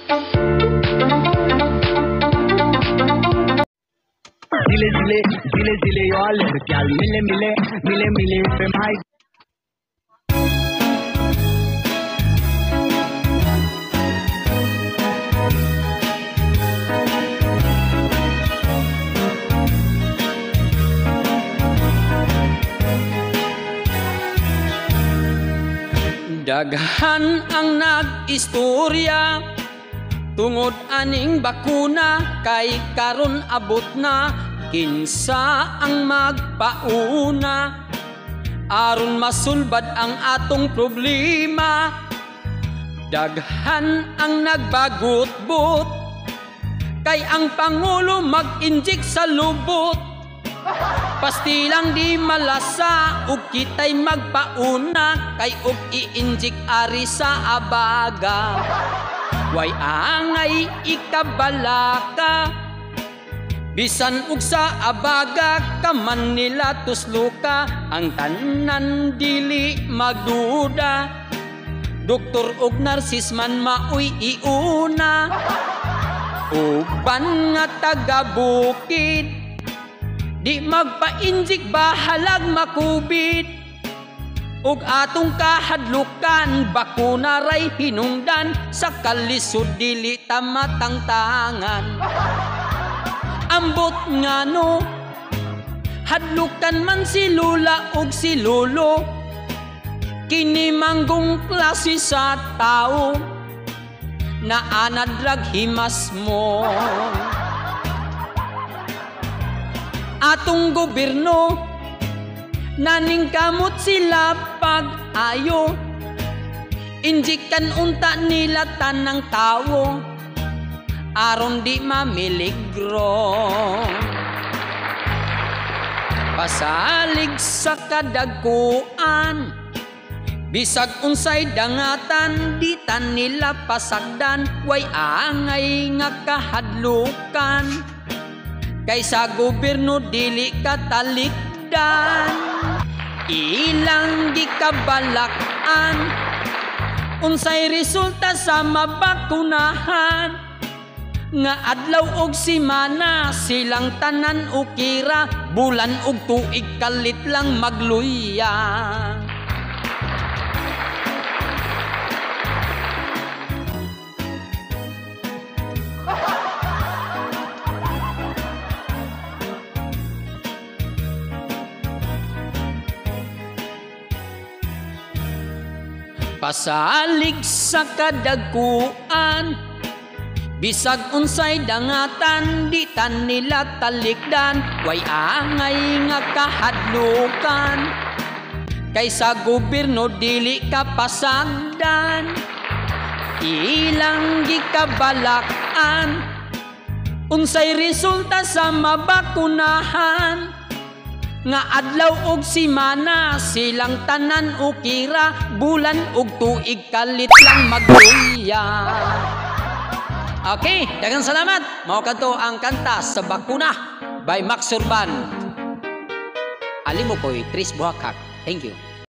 Zile zile, zile zile eu alerg, chiar mile mile, mile mile pe mai. Daghan ang nag-istorya tungod aning bakuna, kay karon abot na kinsa ang magpauna aron masulbad ang atong problema. Daghan ang nagbagot-bot kay ang Pangulo mag-inject sa lubot. Pastilang di malasa ug kita'y magpauna, kay ug i-inject ari sa abaga. Way angay ikabalaka, bisan ug sa abaga kaman nila tusluka, ang tanan dili magduda. Doktor ug narsis man maoy iuna, uban nga taga-bukid di magpa-injik bahalag makubit. Ug atong kahadlukan bakuna ray hinungdan, sa kalisod dili ta matangtangan. Ambot ngano hadlukan man si lula ug si lolo, kini manggong klase sa tao na anadrag himas mo. Atong gobyerno naning kamot sila pag-ayo, injikan unta nila tanang tao aron di mamiligro. Pasalig sa kadagkuan, bisag unsay dangatan di tan nila pasagdan. Way angay nga kahadlukan, kaysa gobyerno dili katalikdan. Ilang gikabalakan, unsay resulta sa mabakunahan. Nga adlaw og simana silang tanan ukira, bulan og tuig kalit lang magluya. Pasalig sa kadagkuan, bisag unsay dangatan di tan nila talikdan. Way angay nga kahadlukan, kaysa gobyerno dili ka pasagdan. Ilang gikabalakan, unsay resulta sa mabakunahan. Nga adlaw og simana silang tanan ukira, bulan og tuig kalit lang magluya. Okay, daghang salamat. Mao kadto ang kanta sa bakuna by Max Urban. Alimo ko'y Tris Buhakak. Thank you.